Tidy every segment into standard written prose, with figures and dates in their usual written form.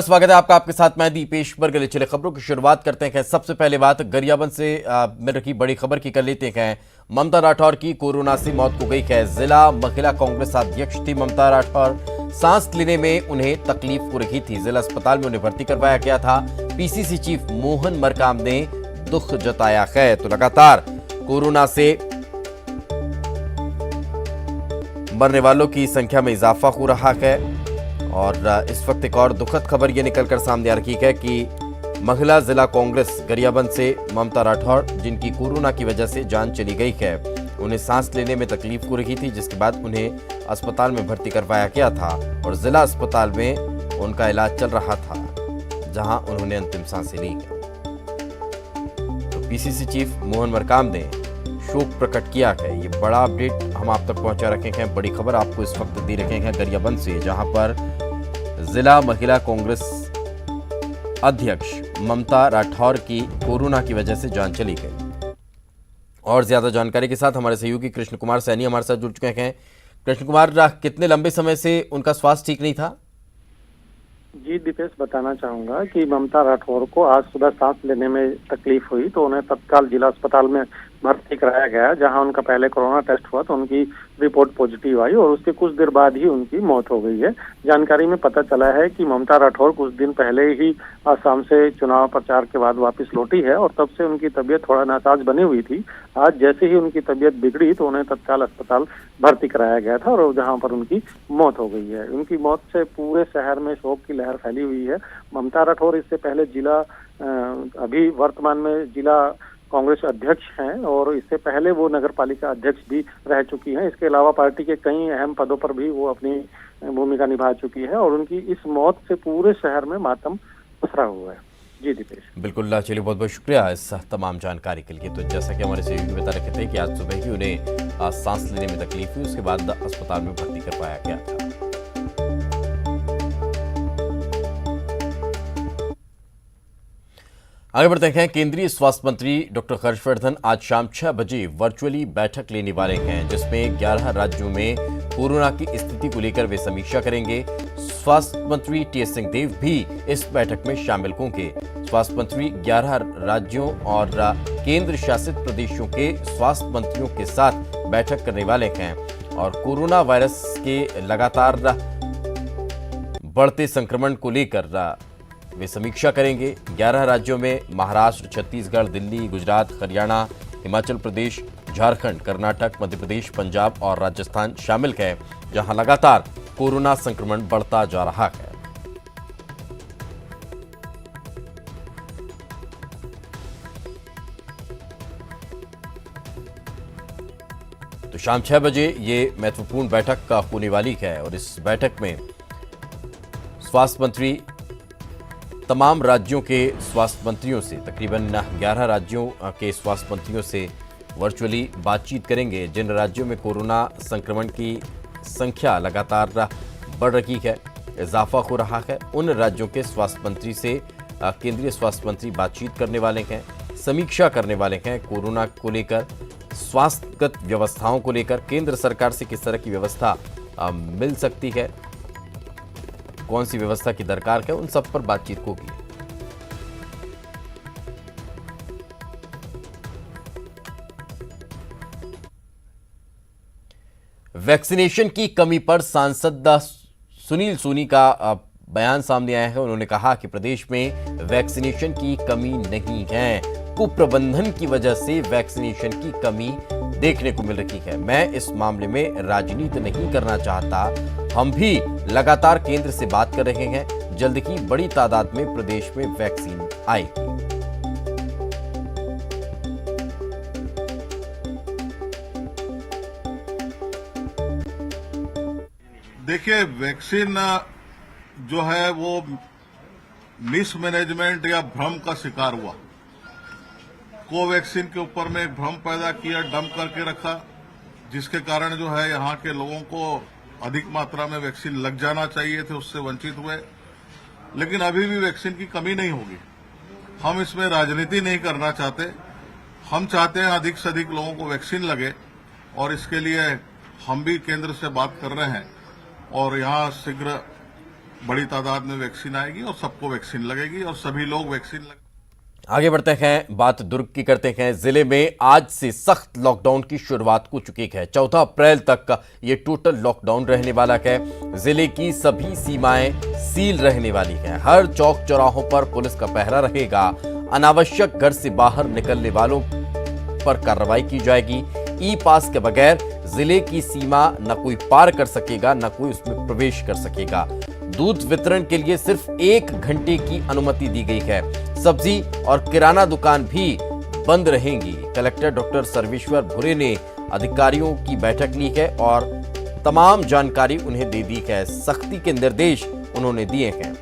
स्वागत है आपका। आपके साथ मैं दीपेश बरगले। चले खबरों की शुरुआत करते हैं। सबसे पहले बात गरियाबंद से मिल रही बड़ी खबर की कर लेते हैं। ममता राठौर की कोरोना से मौत हो गई है। जिला महिला कांग्रेस अध्यक्ष थी ममता राठौर। सांस लेने में उन्हें तकलीफ हो रही थी। जिला अस्पताल में उन्हें भर्ती करवाया गया था। पीसीसी चीफ मोहन मरकाम ने दुख जताया है। तो लगातार कोरोना से मरने वालों की संख्या में इजाफा हो रहा है और इस वक्त एक और दुखद खबर यह निकलकर सामने आ रही है कि महिला जिला कांग्रेस गरियाबंद से ममता राठौर, जिनकी कोरोना की वजह से जान चली गई है, उन्हें सांस लेने में तकलीफ हो रही थी, जिसके बाद उन्हें अस्पताल में भर्ती करवाया गया था और जिला अस्पताल में उनका इलाज चल रहा था, जहां उन्होंने अंतिम सांसें ली। तो पीसीसी चीफ मोहन मरकाम ने शोक प्रकट किया है। ये बड़ा अपडेट हम आप तक पहुंचा रखे हैं। बड़ी खबर आपको इस वक्त दे रखे हैं गरियाबंद से, जहां पर जिला महिला कांग्रेस अध्यक्ष ममता राठौर की कोरोना की वजह से जान चली गई। और ज्यादा जानकारी के साथ हमारे सहयोगी कृष्ण कुमार सैनी हमारे साथ जुड़ चुके हैं। कृष्ण कुमार, कितने लंबे समय से उनका स्वास्थ्य ठीक नहीं था? जी दीपेश, बताना चाहूंगा कि ममता राठौर को आज सुबह सांस लेने में तकलीफ हुई तो उन्हें तत्काल जिला अस्पताल में भर्ती कराया गया, जहां उनका पहले कोरोना टेस्ट हुआ तो उनकी रिपोर्ट पॉजिटिव आई और उसके कुछ देर बाद ही उनकी मौत हो गई है। जानकारी में पता चला है कि ममता राठौर कुछ दिन पहले ही आसाम से चुनाव प्रचार के बाद वापस लौटी है और तब से उनकी तबीयत थोड़ा नासाज बनी हुई थी। आज जैसे ही उनकी तबीयत बिगड़ी तो उन्हें तत्काल अस्पताल भर्ती कराया गया था और जहां पर उनकी मौत हो गई है। उनकी मौत से पूरे शहर में शोक की लहर फैली हुई है। ममता राठौर इससे पहले अभी वर्तमान में जिला कांग्रेस अध्यक्ष हैं और इससे पहले वो नगर पालिका अध्यक्ष भी रह चुकी हैं। इसके अलावा पार्टी के कई अहम पदों पर भी वो अपनी भूमिका निभा चुकी है और उनकी इस मौत से पूरे शहर में मातम पसरा हुआ है। जी दीपेश। बिल्कुल, चलिए बहुत बहुत शुक्रिया इस तमाम जानकारी के लिए। तो जैसा कि हमारे सहयोगी बता रहे थे कि आज सुबह ही उन्हें सांस लेने में तकलीफ हुई, उसके बाद अस्पताल में भर्ती करवाया गया था। आगे बढ़ते हैं। केंद्रीय स्वास्थ्य मंत्री डॉक्टर हर्षवर्धन आज शाम 6 बजे वर्चुअली बैठक लेने वाले हैं, जिसमें 11 राज्यों में कोरोना की स्थिति को लेकर वे समीक्षा करेंगे। स्वास्थ्य मंत्री टीएस सिंहदेव भी इस बैठक में शामिल होंगे। स्वास्थ्य मंत्री 11 राज्यों और केंद्र शासित प्रदेशों के स्वास्थ्य मंत्रियों के साथ बैठक करने वाले हैं और कोरोना वायरस के लगातार बढ़ते संक्रमण को लेकर वे समीक्षा करेंगे। 11 राज्यों में महाराष्ट्र, छत्तीसगढ़, दिल्ली, गुजरात, हरियाणा, हिमाचल प्रदेश, झारखंड, कर्नाटक, मध्य प्रदेश, पंजाब और राजस्थान शामिल है, जहां लगातार कोरोना संक्रमण बढ़ता जा रहा है। तो शाम 6 बजे ये महत्वपूर्ण बैठक होने वाली है और इस बैठक में स्वास्थ्य मंत्री तमाम राज्यों के स्वास्थ्य मंत्रियों से, तकरीबन 11 राज्यों के स्वास्थ्य मंत्रियों से वर्चुअली बातचीत करेंगे। जिन राज्यों में कोरोना संक्रमण की संख्या लगातार बढ़ रही है, इजाफा हो रहा है, उन राज्यों के स्वास्थ्य मंत्री से केंद्रीय स्वास्थ्य मंत्री बातचीत करने वाले हैं, समीक्षा करने वाले हैं। कोरोना को लेकर, स्वास्थ्यगत व्यवस्थाओं को लेकर केंद्र सरकार से किस तरह की व्यवस्था मिल सकती है, कौन सी व्यवस्था की दरकार है, उन सब पर बातचीत होगी। वैक्सीनेशन की कमी पर सांसद सुनील सोनी का बयान सामने आया है। उन्होंने कहा कि प्रदेश में वैक्सीनेशन की कमी नहीं है, कुप्रबंधन की वजह से वैक्सीनेशन की कमी देखने को मिल रही है। मैं इस मामले में राजनीति नहीं करना चाहता। हम भी लगातार केंद्र से बात कर रहे हैं। जल्द ही बड़ी तादाद में प्रदेश में वैक्सीन आएगी। देखिए, वैक्सीन जो है वो मिसमैनेजमेंट या भ्रम का शिकार हुआ। कोवैक्सीन के ऊपर में एक भ्रम पैदा किया, डंप करके रखा, जिसके कारण जो है यहाँ के लोगों को अधिक मात्रा में वैक्सीन लग जाना चाहिए थे, उससे वंचित हुए। लेकिन अभी भी वैक्सीन की कमी नहीं होगी। हम इसमें राजनीति नहीं करना चाहते। हम चाहते हैं अधिक से अधिक लोगों को वैक्सीन लगे और इसके लिए हम भी केंद्र से बात कर रहे हैं और यहाँ शीघ्र बड़ी तादाद में वैक्सीन आएगी और सबको वैक्सीन लगेगी और सभी लोग वैक्सीन लग। आगे बढ़ते हैं, बात दुर्ग की करते हैं। जिले में आज से सख्त लॉकडाउन की शुरुआत हो चुकी है। 14 अप्रैल तक का ये टोटल लॉकडाउन रहने वाला है। जिले की सभी सीमाएं सील रहने वाली हैं। हर चौक चौराहों पर पुलिस का पहरा रहेगा। अनावश्यक घर से बाहर निकलने वालों पर कार्रवाई की जाएगी। ई पास के बगैर जिले की सीमा न कोई पार कर सकेगा, न कोई उसमें प्रवेश कर सकेगा। दूध वितरण के लिए सिर्फ 1 घंटे की अनुमति दी गई है। सब्जी और किराना दुकान भी बंद रहेंगी। कलेक्टर डॉक्टर सर्वेश्वर भुरे ने अधिकारियों की बैठक ली है और तमाम जानकारी उन्हें दे दी है। सख्ती के निर्देश उन्होंने दिए हैं।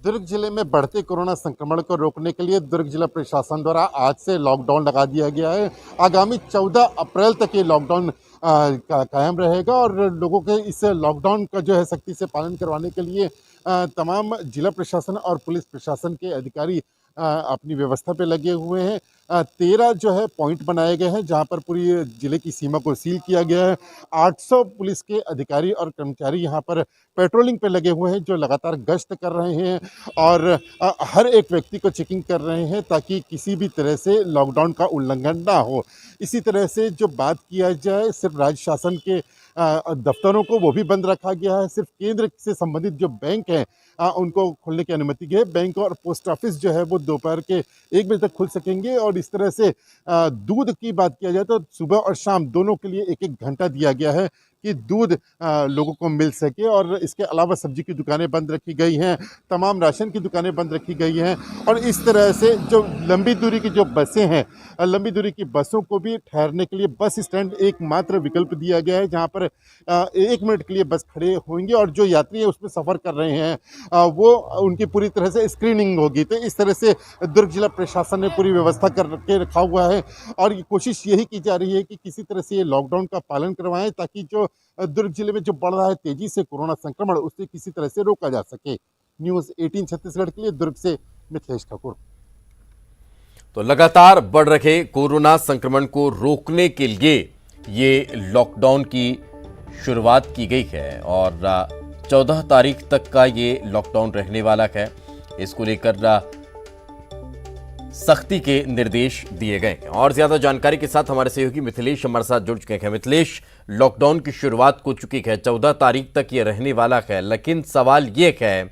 दुर्ग जिले में बढ़ते कोरोना संक्रमण को रोकने के लिए दुर्ग जिला प्रशासन द्वारा आज से लॉकडाउन लगा दिया गया है। आगामी 14 अप्रैल तक ये लॉकडाउन कायम रहेगा और लोगों के इस लॉकडाउन का जो है सख्ती से पालन करवाने के लिए तमाम जिला प्रशासन और पुलिस प्रशासन के अधिकारी अपनी व्यवस्था पे लगे हुए हैं। 13 जो है पॉइंट बनाए गए हैं जहां पर पूरी जिले की सीमा को सील किया गया है। 800 पुलिस के अधिकारी और कर्मचारी यहां पर पेट्रोलिंग पे लगे हुए हैं जो लगातार गश्त कर रहे हैं और हर एक व्यक्ति को चेकिंग कर रहे हैं ताकि किसी भी तरह से लॉकडाउन का उल्लंघन ना हो। इसी तरह से जो बात किया जाए, सिर्फ राज्य शासन के दफ्तरों को वो भी बंद रखा गया है। सिर्फ केंद्र से संबंधित जो बैंक हैं उनको खोलने की अनुमति है। बैंक और पोस्ट ऑफिस जो है वो दोपहर के 1 बजे तक खुल सकेंगे और इस तरह से दूध की बात किया जाए तो सुबह और शाम दोनों के लिए 1-1 घंटा दिया गया है कि दूध लोगों को मिल सके। और इसके अलावा सब्जी की दुकानें बंद रखी गई हैं, तमाम राशन की दुकानें बंद रखी गई हैं और इस तरह से जो लंबी दूरी की जो बसें हैं, लंबी दूरी की बसों को भी ठहरने के लिए बस स्टैंड एकमात्र विकल्प दिया गया है जहां पर 1 मिनट के लिए बस खड़े होंगे और जो यात्री है उसमें सफ़र कर रहे हैं वो उनकी पूरी तरह से स्क्रीनिंग होगी। तो इस तरह से दुर्ग जिला प्रशासन ने पूरी व्यवस्था करके रखा हुआ है और ये कोशिश यही की जा रही है कि किसी तरह से ये लॉकडाउन का पालन करवाएं ताकि जो दुर्ग जिले में जो बढ़ रहा है तेजी से कोरोना संक्रमण, उससे किसी तरह से रोका जा सके। न्यूज़ 18 छत्तीसगढ़ के लिए दुर्ग से मिथिलेश ठाकुर। तो लगातार बढ़ रहे कोरोना संक्रमण को रोकने के लिए ये लॉकडाउन की शुरुआत की गई है और 14 तारीख तक का ये लॉकडाउन रहने वाला है। इसको लेकर सख्ती के निर्देश दिए गए हैं और ज्यादा जानकारी के साथ हमारे सहयोगी मिथिलेश हमारे साथ जुड़ चुके हैं। मिथिलेश, लॉकडाउन की शुरुआत हो चुकी है, 14 तारीख तक ये रहने वाला है, लेकिन सवाल ये है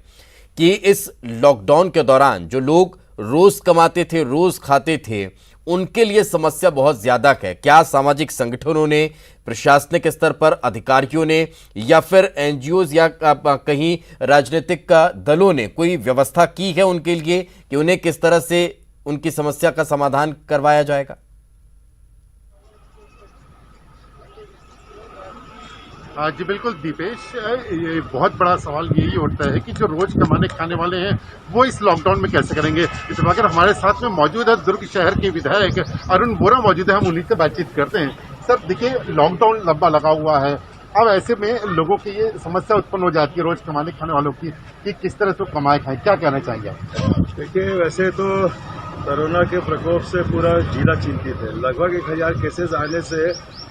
कि इस लॉकडाउन के दौरान जो लोग रोज कमाते थे, रोज खाते थे, उनके लिए समस्या बहुत ज्यादा है। क्या सामाजिक संगठनों ने, प्रशासनिक स्तर पर अधिकारियों ने या फिर एनजीओज या कहीं राजनीतिक दलों ने कोई व्यवस्था की है उनके लिए कि उन्हें किस तरह से उनकी समस्या का समाधान करवाया जाएगा? जी बिल्कुल दीपेश, ये बहुत बड़ा सवाल यही उठता है कि जो रोज कमाने खाने वाले हैं वो इस लॉकडाउन में कैसे करेंगे। इस वक्त हमारे साथ में मौजूद है दुर्ग शहर के विधायक अरुण बोरा मौजूद है, हम उन्हीं से बातचीत करते हैं। सर देखिए, लॉकडाउन लंबा लगा हुआ है, अब ऐसे में लोगों की ये समस्या उत्पन्न हो जाती है रोज कमाने खाने वालों की कि किस तरह से कमाए खाएं, क्या कहना चाहिए? देखिए, वैसे तो कोरोना के प्रकोप से पूरा जिला चिंतित है। लगभग 1000 केसेस आने से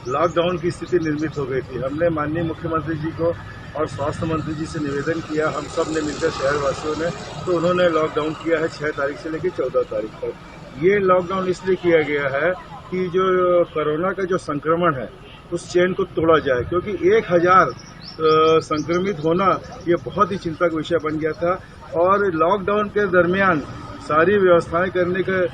लॉकडाउन की स्थिति निर्मित हो गई थी। हमने माननीय मुख्यमंत्री जी को और स्वास्थ्य मंत्री जी से निवेदन किया, हम सब ने मिलकर शहरवासियों ने, तो उन्होंने लॉकडाउन किया है 6 तारीख से लेकर 14 तारीख तक। ये लॉकडाउन इसलिए किया गया है कि जो कोरोना का जो संक्रमण है उस चेन को तोड़ा जाए, क्योंकि 1000 संक्रमित होना ये बहुत ही चिंता का विषय बन गया था और लॉकडाउन के दरमियान सारी व्यवस्थाएं करने का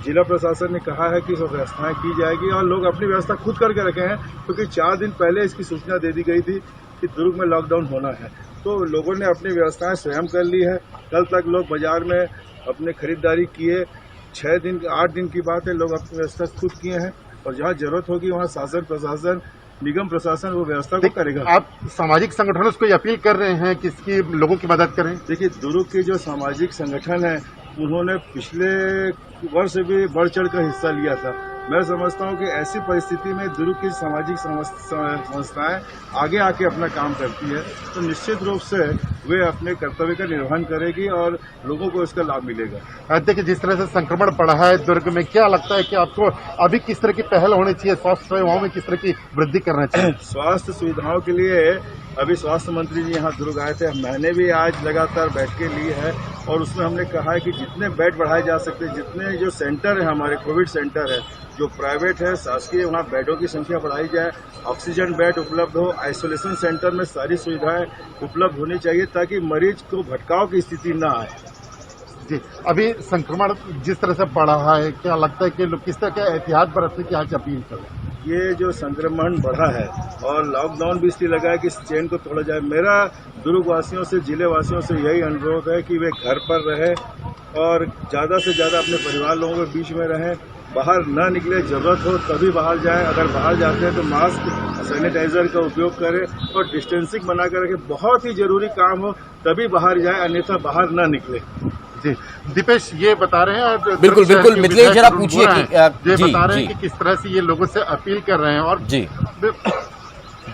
जिला प्रशासन ने कहा है कि व्यवस्थाएं की जाएगी और लोग अपनी व्यवस्था खुद करके रखे हैं, क्योंकि 4 दिन पहले इसकी सूचना दे दी गई थी कि दुर्ग में लॉकडाउन होना है। तो लोगों ने अपनी व्यवस्थाएं स्वयं कर ली है। कल तक लोग बाजार में अपने खरीदारी किए, 6 दिन 8 दिन की बात है, लोग अपनी व्यवस्था खुद किए हैं और जहाँ जरूरत होगी वहाँ शासन प्रशासन निगम प्रशासन वो व्यवस्था को करेगा। आप सामाजिक संगठनों को अपील कर रहे हैं कि इसकी लोगों की मदद करें? देखिए, दुर्ग के जो सामाजिक संगठन है उन्होंने पिछले वर्ष भी बढ़ चढ़ कर हिस्सा लिया था मैं समझता हूं कि ऐसी परिस्थिति में दुर्ग की सामाजिक संस्थाएं आगे आके अपना काम करती है, तो निश्चित रूप से वे अपने कर्तव्य का निर्वहन करेगी और लोगों को इसका लाभ मिलेगा। देखिए, जिस तरह से संक्रमण बढ़ा है दुर्ग में, क्या लगता है कि आपको अभी किस तरह की पहल होनी चाहिए, स्वास्थ्य सेवाओं में किस तरह की वृद्धि करना चाहिए? स्वास्थ्य सुविधाओं के लिए अभी स्वास्थ्य मंत्री जी यहाँ दुर्ग आए थे, मैंने भी आज लगातार बैठकें ली है और उसमें हमने कहा है कि जितने बेड बढ़ाए जा सकते हैं, जितने जो सेंटर है हमारे कोविड सेंटर है जो प्राइवेट है शासकीय, वहाँ बेडों की संख्या बढ़ाई जाए, ऑक्सीजन बेड उपलब्ध हो, आइसोलेशन सेंटर में सारी सुविधाएं उपलब्ध होनी चाहिए ताकि मरीज को भटकाव की स्थिति न आए। जी, अभी संक्रमण जिस तरह से बढ़ा है, क्या लगता है कि लोग किस तरह के एहतियात बरतने की आज अपील करें? ये जो संक्रमण बढ़ा है और लॉकडाउन भी इसलिए लगा है कि इस चेन को तोड़ा जाए। मेरा दुर्ग वासियों से, जिले वासियों से यही अनुरोध है कि वे घर पर रहे और ज्यादा से ज्यादा अपने परिवार लोगों के बीच में रहें, बाहर न निकले, जरूरत हो तभी बाहर जाएं, अगर बाहर जाते हैं तो मास्क सैनिटाइजर का उपयोग करें और डिस्टेंसिंग बनाकर रखें। बहुत ही जरूरी काम हो तभी बाहर जाएं, अन्यथा बाहर न निकले। जी, दीपेश ये बता रहे हैं और बिल्कुल बिल्कुल मिथिलेश जरा पूछिए कि ये जी बता रहे जी हैं कि किस तरह से ये लोगों से अपील कर रहे हैं और जी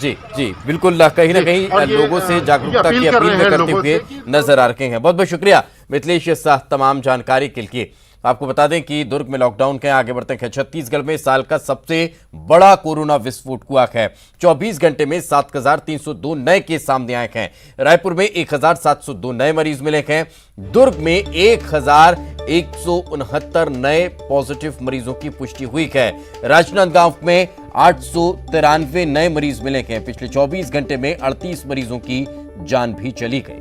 जी जी बिल्कुल कहीं ना कहीं लोगों से जागरूकता की अपील में करते हुए नजर आ रहे हैं। बहुत बहुत शुक्रिया मिथिलेश शाह तमाम जानकारी के लिए। आपको बता दें कि दुर्ग में लॉकडाउन के आगे बढ़ते हैं। छत्तीसगढ़ में साल का सबसे बड़ा कोरोना विस्फोट हुआ है। 24 घंटे में 7,302 नए केस सामने आए हैं। रायपुर में 1,702 नए मरीज मिले हैं। दुर्ग में 1,169 नए पॉजिटिव मरीजों की पुष्टि हुई है। राजनांदगांव में 893 नए मरीज मिले हैं। पिछले 24 घंटे में 38 मरीजों की जान भी चली गई।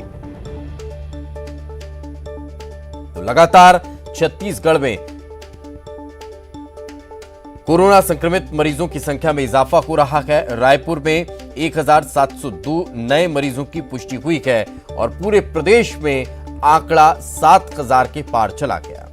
तो लगातार छत्तीसगढ़ में कोरोना संक्रमित मरीजों की संख्या में इजाफा हो रहा है। रायपुर में 1,702 नए मरीजों की पुष्टि हुई है और पूरे प्रदेश में आंकड़ा 7,000 के पार चला गया।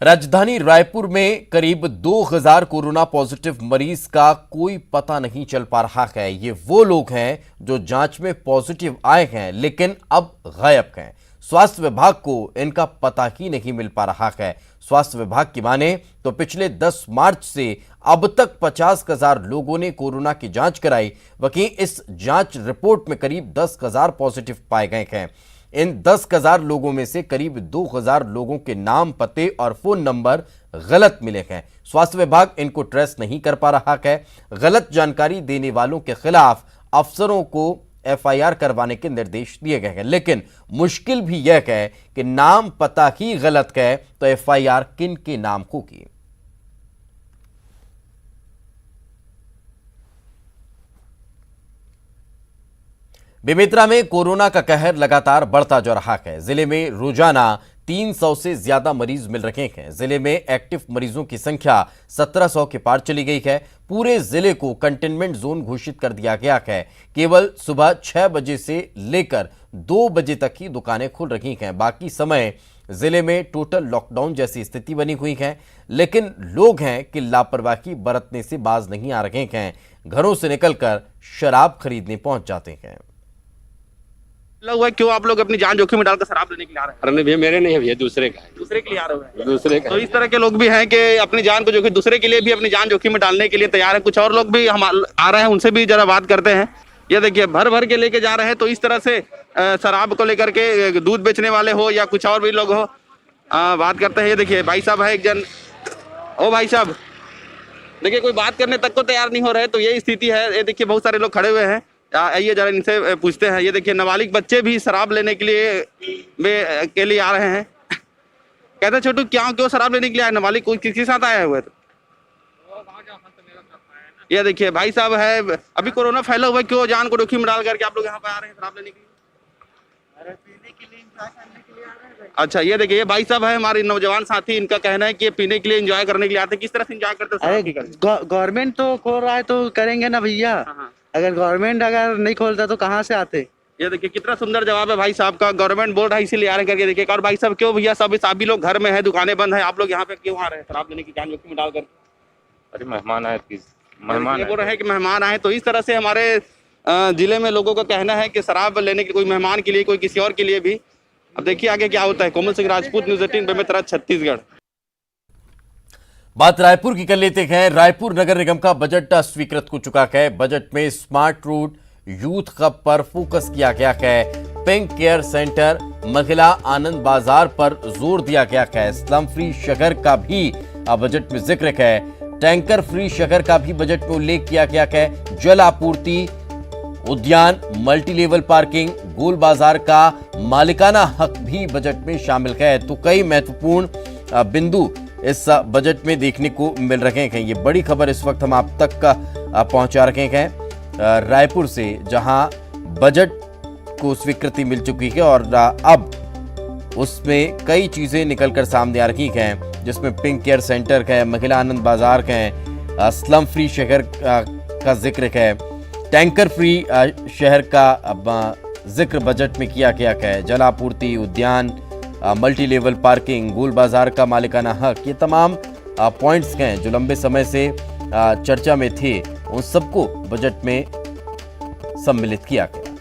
राजधानी रायपुर में करीब 2,000 कोरोना पॉजिटिव मरीज का कोई पता नहीं चल पा रहा है। ये वो लोग हैं जो जांच में पॉजिटिव आए हैं लेकिन अब गायब हैं। स्वास्थ्य विभाग को इनका पता ही नहीं मिल पा रहा है। स्वास्थ्य विभाग की माने तो पिछले 10 मार्च से अब तक 50,000 लोगों ने कोरोना की जांच कराई। वहीं इस जांच रिपोर्ट में करीब 10,000 पॉजिटिव पाए गए हैं। इन 10,000 लोगों में से करीब 2,000 लोगों के नाम, पते और फोन नंबर गलत मिले हैं। स्वास्थ्य विभाग इनको ट्रेस नहीं कर पा रहा है। गलत जानकारी देने वालों के खिलाफ अफसरों को FIR करवाने के निर्देश दिए गए हैं, लेकिन मुश्किल भी यह है कि नाम पता ही गलत है तो FIR किन के नाम होगी। बेमेतरा में कोरोना का कहर लगातार बढ़ता जा रहा है। जिले में रोजाना 300 से ज्यादा मरीज मिल रहे हैं। जिले में एक्टिव मरीजों की संख्या 1,700 के पार चली गई है। पूरे जिले को कंटेनमेंट जोन घोषित कर दिया गया है। केवल सुबह 6 बजे से लेकर 2 बजे तक ही दुकानें खुल रही हैं। बाकी समय जिले में टोटल लॉकडाउन जैसी स्थिति बनी हुई है, लेकिन लोग हैं कि लापरवाही बरतने से बाज नहीं आ रहे हैं। घरों से निकलकर शराब खरीदने पहुंच जाते हैं। हुआ क्यों आप लोग अपनी जान जोखिम में डालकर शराब लेने के लिए आ रहे हैं? अरे भैया मेरे नहीं है भैया, दूसरे का है। दूसरे के लिए आ रहे हैं? दूसरे का तो इस तरह के लोग भी हैं कि अपनी जान को जोखिम, दूसरे के लिए भी अपनी जान जोखिम में डालने के लिए तैयार है। कुछ और लोग भी हम आ रहे हैं, उनसे भी जरा बात करते हैं। ये देखिए भर भर के लेके जा रहे हैं। तो इस तरह से शराब को लेकर के दूध बेचने वाले हो या कुछ और भी लोग हो, बात करते हैं। ये देखिए भाई साहब है एक जन। ओ भाई साहब देखिए, कोई बात करने तक को तैयार नहीं हो रहे। तो ये स्थिति है। ये देखिए बहुत सारे लोग खड़े हुए हैं। आइए जरा इनसे पूछते हैं। ये देखिए नाबालिग बच्चे भी शराब लेने के लिए आ रहे हैं। कहते छोटू क्यों शराब लेने के लिए आए? नाबालिग कोई किसके साथ आया हुआ है? ये देखिए भाई साहब है। अभी कोरोना फैला हुआ है, क्यों जान को जोखिम में डाल करके आप लोग यहाँ पे आ रहे हैं शराब लेने के लिए? अच्छा ये देखिए ये भाई साहब है हमारे नौजवान साथी। इनका कहना है कि ये पीने के लिए एंजॉय करने के लिए आते हैं। किस तरह से एंजॉय करते हैं? गवर्नमेंट तो खोल रहा है तो करेंगे ना भैया। अगर गवर्नमेंट अगर नहीं खोलता तो कहाँ से आते? ये देखिए कितना सुंदर जवाब है भाई साहब का। गवर्नमेंट बोल रहा है इसीलिए आ रहे करके। देखिए और भाई साहब क्यों भैया सभी लोग घर में है, दुकानें बंद है, आप लोग यहाँ पे क्यों आ रहे हैं शराब लेने की जान जोखिम में डालकर? अरे मेहमान आए, ये बोल रहे हैं कि मेहमान आए, तो इस तरह से हमारे जिले में लोगों का कहना है कि शराब लेने के कोई मेहमान के लिए, कोई किसी और के लिए भी। अब देखिए आगे क्या होता है। कोमल सिंह राजपूत, न्यूज़ 18 बेमेतरा, छत्तीसगढ़। बात रायपुर की कर लेते हैं। रायपुर नगर निगम का बजट स्वीकृत हो चुका है। बजट में स्मार्ट रोड, यूथ क्लब पर फोकस किया गया है। पिंक केयर सेंटर, महिला आनंद बाजार पर जोर दिया गया है। स्लम फ्री शहर का भी बजट में जिक्र है। टैंकर फ्री शहर का भी बजट में उल्लेख किया गया है। जल आपूर्ति, उद्यान, मल्टी लेवल पार्किंग, गोल बाजार का मालिकाना हक भी बजट में शामिल है। तो कई महत्वपूर्ण बिंदु इस बजट में देखने को मिल रहे हैं। ये बड़ी खबर इस वक्त हम आप तक पहुंचा रहे हैं रायपुर से, जहां बजट को स्वीकृति मिल चुकी है और अब उसमें कई चीजें निकलकर सामने आ रही हैं, जिसमें पिंक केयर सेंटर है, महिला आनंद बाजार है, स्लम फ्री शहर का जिक्र है, टैंकर फ्री शहर का जिक्र बजट में किया गया है। जल आपूर्ति, उद्यान, मल्टी लेवल पार्किंग, गोल बाजार का मालिकाना हक, ये तमाम पॉइंट्स हैं जो लंबे समय से चर्चा में थे। उन सबको बजट में सम्मिलित किया गया।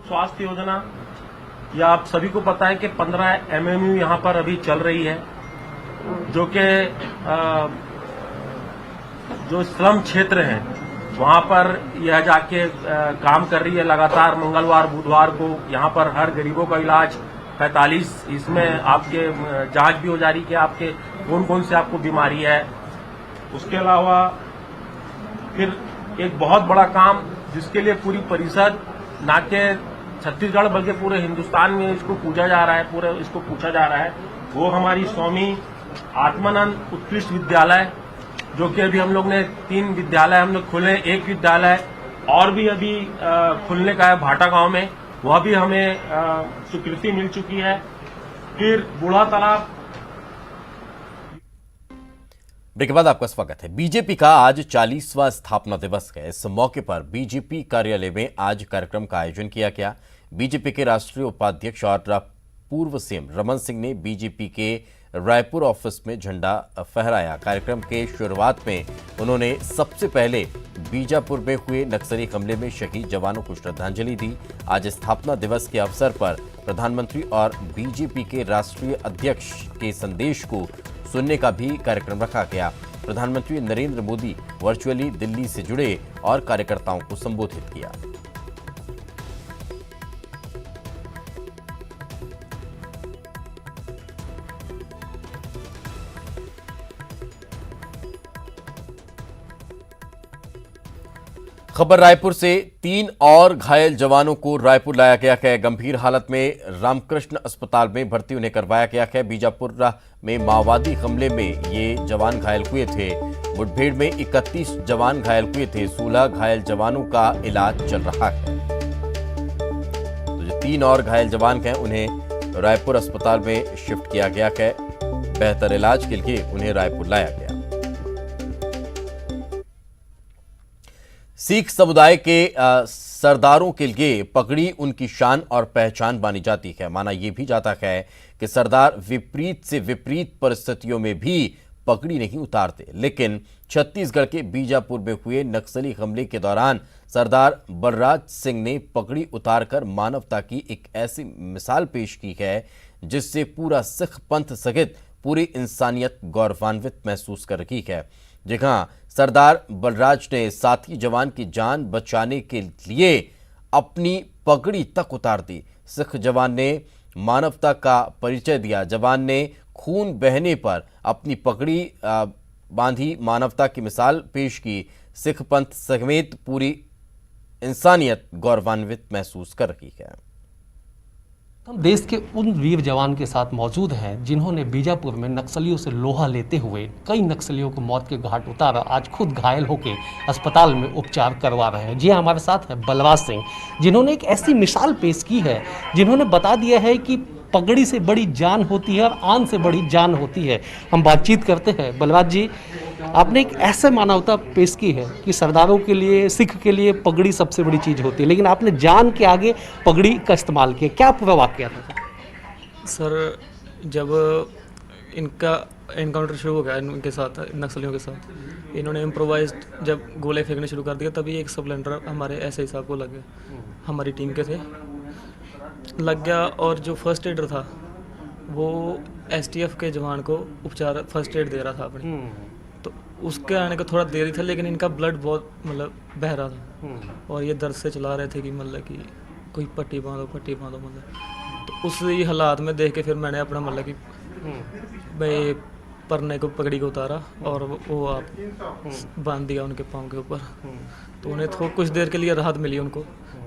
स्वास्थ्य योजना, या आप सभी को पता है कि 15 MMU यहाँ पर अभी चल रही है, जो कि जो स्लम क्षेत्र हैं वहाँ पर यह जाके काम कर रही है लगातार। मंगलवार बुधवार को यहाँ पर हर गरीबों का इलाज 45, इसमें आपके जांच भी हो जा रही है कि आपके कौन कौन से आपको बीमारी है। उसके अलावा फिर एक बहुत बड़ा काम जिसके लिए पूरी परिषद, ना के छत्तीसगढ़ बल्कि पूरे हिंदुस्तान में इसको पूजा जा रहा है, पूरे इसको पूछा जा रहा है, वो हमारी स्वामी आत्मानंद उत्कृष्ट विद्यालय, जो कि अभी हम लोग ने 3 विद्यालय हम लोग खोले, 1 विद्यालय और भी अभी खुलने का है भाटा गांव में, वह भी हमें स्वीकृति मिल चुकी है। फिर बूढ़ा तालाब। ब्रेक के बाद आपका स्वागत है। बीजेपी का आज 40वां स्थापना दिवस है। इस मौके पर बीजेपी कार्यालय में आज कार्यक्रम का आयोजन किया गया। बीजेपी के राष्ट्रीय उपाध्यक्ष और पूर्व सीएम रमन सिंह ने बीजेपी के रायपुर ऑफिस में झंडा फहराया। कार्यक्रम के शुरुआत में उन्होंने सबसे पहले बीजापुर में हुए नक्सली हमले में शहीद जवानों को श्रद्धांजलि दी। आज स्थापना दिवस के अवसर पर प्रधानमंत्री और बीजेपी के राष्ट्रीय अध्यक्ष के संदेश को सुनने का भी कार्यक्रम रखा गया। प्रधानमंत्री नरेंद्र मोदी वर्चुअली दिल्ली से जुड़े और कार्यकर्ताओं को संबोधित किया। खबर रायपुर से। 3 और घायल जवानों को रायपुर लाया गया है। गंभीर हालत में रामकृष्ण अस्पताल में भर्ती उन्हें करवाया गया है। बीजापुर में माओवादी हमले में ये जवान घायल हुए थे। मुठभेड़ में 31 जवान घायल हुए थे। 16 घायल जवानों का इलाज चल रहा है। तो जो 3 और घायल जवान हैं उन्हें रायपुर अस्पताल में शिफ्ट किया गया है। बेहतर इलाज के लिए उन्हें रायपुर लाया गया। सिख समुदाय के सरदारों के लिए पगड़ी उनकी शान और पहचान मानी जाती है। माना यह भी जाता है कि सरदार विपरीत से विपरीत परिस्थितियों में भी पगड़ी नहीं उतारते। लेकिन छत्तीसगढ़ के बीजापुर में हुए नक्सली हमले के दौरान सरदार बलराज सिंह ने पगड़ी उतारकर मानवता की एक ऐसी मिसाल पेश की है जिससे पूरा सिख पंथ सहित पूरी इंसानियत गौरवान्वित महसूस कर रही है। जहां सरदार बलराज ने साथी जवान की जान बचाने के लिए अपनी पगड़ी तक उतार दी। सिख जवान ने मानवता का परिचय दिया। जवान ने खून बहने पर अपनी पगड़ी बांधी, मानवता की मिसाल पेश की। सिख पंथ समेत पूरी इंसानियत गौरवान्वित महसूस कर रही है। हम देश के उन वीर जवान के साथ मौजूद हैं जिन्होंने बीजापुर में नक्सलियों से लोहा लेते हुए कई नक्सलियों को मौत के घाट उतारा। आज खुद घायल होकर अस्पताल में उपचार करवा रहे हैं। जी हमारे साथ है बलराज सिंह, जिन्होंने एक ऐसी मिसाल पेश की है, जिन्होंने बता दिया है कि पगड़ी से बड़ी जान होती है और आन से बड़ी जान होती है। हम बातचीत करते हैं। बलराज जी, आपने एक ऐसे मानवता पेश की है कि सरदारों के लिए, सिख के लिए पगड़ी सबसे बड़ी चीज़ होती है, लेकिन आपने जान के आगे पगड़ी का इस्तेमाल किया। क्या पूरा वाकया था सर? जब इनका इनकाउंटर शुरू हो गया इनके साथ, नक्सलियों के साथ। इन्होंने इम्प्रोवाइज्ड जब गोले फेंकने शुरू कर दिया तभी एक स्प्लेंडर हमारे एसआई साहब को लग गया, हमारी टीम के थे, लग गया। और जो फर्स्ट एडर था वो एसटीएफ के जवान को उपचार फर्स्ट एड दे रहा था अपनी, तो उसके आने को थोड़ा देरी था, लेकिन इनका ब्लड बहुत मतलब बह रहा था और ये दर्द से चला रहे थे कि मतलब कि कोई पट्टी बांधो मतलब। तो उसी हालात में देख के फिर मैंने अपना मतलब कि भाई परने को पगड़ी को उतारा और वो आप बांध दिया उनके पाँव के ऊपर। तो उन्हें थोड़ा कुछ देर के लिए राहत मिली उनको,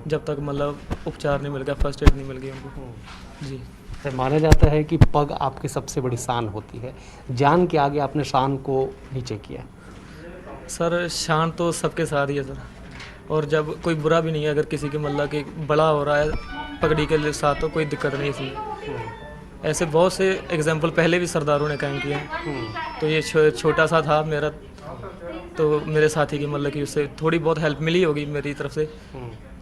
जब तक मतलब उपचार नहीं मिल गया, फर्स्ट एड नहीं मिल गई उनको जी। तो माना जाता है कि पग आपकी सबसे बड़ी शान होती है, जान के आगे आपने शान को नीचे किया। सर शान तो सबके साथ ही है सर, और जब कोई बुरा भी नहीं है, अगर किसी के मतलब कि बड़ा हो रहा है पगड़ी के साथ तो कोई दिक्कत नहीं इसमें। ऐसे बहुत से एग्जाम्पल पहले भी सरदारों ने कायम किए हैं। तो ये छोटा सा था मेरा, तो मेरे साथी की मतलब कि उससे थोड़ी बहुत हेल्प मिली होगी मेरी तरफ से,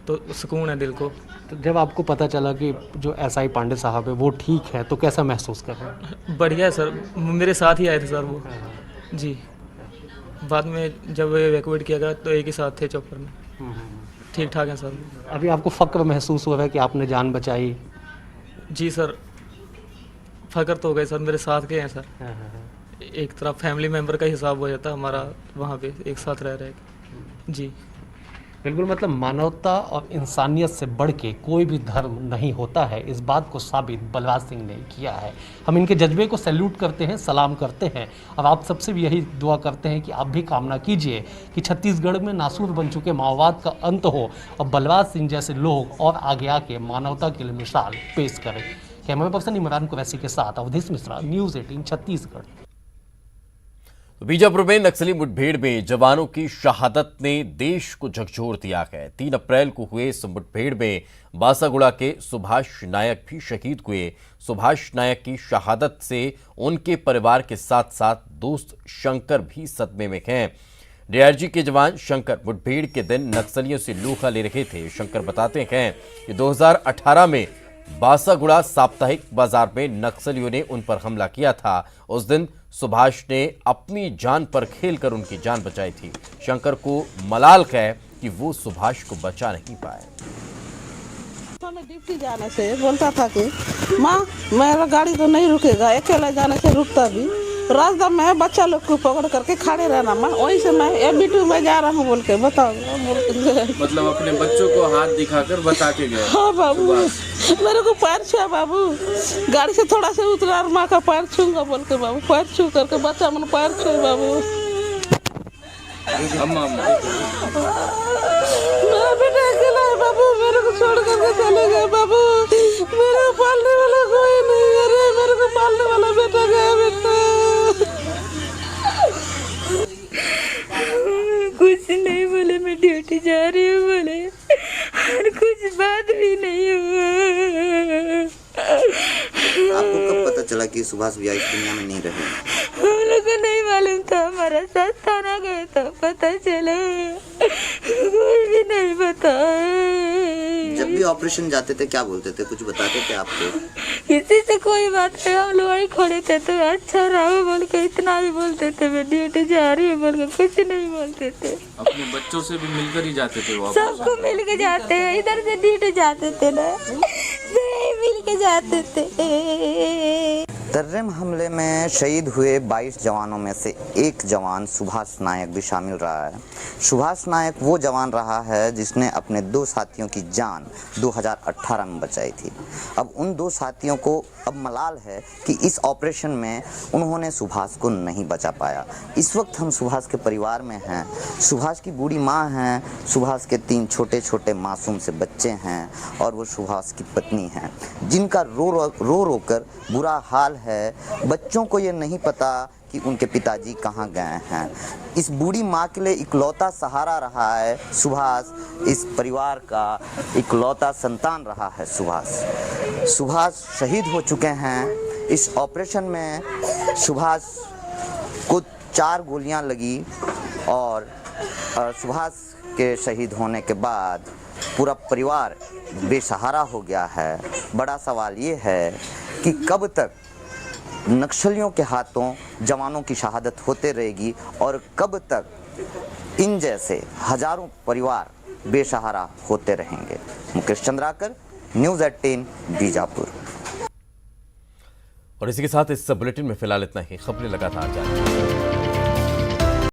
तो सुकून है दिल को। तो जब आपको पता चला कि जो एसआई पांडे साहब है वो ठीक है, तो कैसा महसूस कर रहे हैं? बढ़िया है सर, मेरे साथ ही आए थे सर वो जी। बाद में जब इवैक्यूएट किया गया तो एक ही साथ थे चौपर में, ठीक ठाक है सर। अभी आपको फ़क्र महसूस हो रहा है कि आपने जान बचाई? जी सर, फ़क्र तो हो गए सर, मेरे साथ के हैं सर। एक तरह फैमिली मेम्बर का हिसाब हो जाता हमारा वहाँ पे एक साथ रह रहे जी। बिल्कुल, मतलब मानवता और इंसानियत से बढ़ के कोई भी धर्म नहीं होता है, इस बात को साबित बलराज सिंह ने किया है। हम इनके जज्बे को सैल्यूट करते हैं, सलाम करते हैं और आप सबसे भी यही दुआ करते हैं कि आप भी कामना कीजिए कि छत्तीसगढ़ में नासूर बन चुके माओवाद का अंत हो और बलराज सिंह जैसे लोग और आगे आके मानवता के लिए मिसाल पेश करें। कैमरा पर्सन इमरान कुरैशी के साथ अवधेश मिश्रा, न्यूज़ 18 छत्तीसगढ़। बीजापुर में नक्सली मुठभेड़ में जवानों की शहादत ने देश को झकझोर दिया है। 3 अप्रैल को हुए इस मुठभेड़ में बासागुड़ा के सुभाष नायक भी शहीद हुए। सुभाष नायक की शहादत से उनके परिवार के साथ साथ दोस्त शंकर भी सदमे में हैं। डीआरजी के जवान शंकर मुठभेड़ के दिन नक्सलियों से लोहा ले रहे थे। शंकर बताते हैं कि 2018 में बासागुड़ा साप्ताहिक बाजार में नक्सलियों ने उन पर हमला किया था। उस दिन सुभाष ने अपनी जान पर खेलकर उनकी जान बचाई थी। शंकर को मलाल है कि वो सुभाष को बचा नहीं पाए। ड्यूटी जाने से बोलता था कि माँ मेरा गाड़ी तो नहीं रुकेगा, अकेला जाने से रुकता भी, रास्ता में बच्चा लोग को पकड़ करके खड़े रहना माँ, वहीं से मैं एबीटू में जा रहा हूँ बोल के बताओ। मतलब अपने बच्चों को हाथ दिखाकर बता के गए? हाँ बाबू, मेरे को पैर छुआ बाबू, गाड़ी से थोड़ा से उतरा और माँ का पैर छूंगा बोल के बाबू, पैर छू करके बच्चा मन पैर छुए बाबू। मेरा बेटा अकेला है बाबू, मेरे को छोड़ करके चले गए बाबू, मेरे को पालने वाला कोई नहीं है रे, मेरे को पालने वाला बेटा गया बेटा। कुछ नहीं बोले, मैं ड्यूटी जा रही हूँ बोले, और कुछ बात भी नहीं हुआ। आपको कब पता चला कि सुभाष भैया इस दुनिया में नहीं रहे? हम लोग को नहीं मालूम था, हमारा साथ थाना गए था पता चला, कोई भी नहीं बता। जब भी ऑपरेशन जाते थे क्या बोलते थे, कुछ बताते थे आपको? किसी से कोई बात नहीं, हम लोग वही खड़े थे तो अच्छा रहा बोल के इतना ही बोलते थे, मैं ड्यूटी जा रही हूँ बोल के कुछ नहीं बोलते थे। अपने बच्चों से भी मिलकर ही जाते थे वो? सबको मिल के जाते हैं, इधर से ड्यूटी जाते थे ना, मिल के जाते थे। तर्रेम हमले में शहीद हुए 22 जवानों में से एक जवान सुभाष नायक भी शामिल रहा है। सुभाष नायक वो जवान रहा है जिसने अपने 2 साथियों की जान 2018 में बचाई थी। अब उन 2 साथियों को अब मलाल है कि इस ऑपरेशन में उन्होंने सुभाष को नहीं बचा पाया। इस वक्त हम सुभाष के परिवार में हैं। सुभाष की बूढ़ी माँ हैं, सुभाष के 3 छोटे छोटे मासूम से बच्चे हैं और वो सुभाष की पत्नी हैं, जिनका रो कर बुरा हाल है। बच्चों को ये नहीं पता कि उनके पिताजी कहाँ गए हैं। इस बूढ़ी माँ के लिए इकलौता सहारा रहा है सुभाष, इस परिवार का इकलौता संतान रहा है सुभाष शहीद हो चुके हैं। इस ऑपरेशन में सुभाष को 4 गोलियां लगी और सुभाष के शहीद होने के बाद पूरा परिवार बेसहारा हो गया है। बड़ा सवाल ये है कि कब तक नक्सलियों के हाथों जवानों की शहादत होते रहेगी और कब तक इन जैसे हजारों परिवार बेसहारा होते रहेंगे। मुकेश चंद्राकर, न्यूज़ 18 बीजापुर। और इसी के साथ इस बुलेटिन में फिलहाल इतना ही। खबरें लगातार जारी।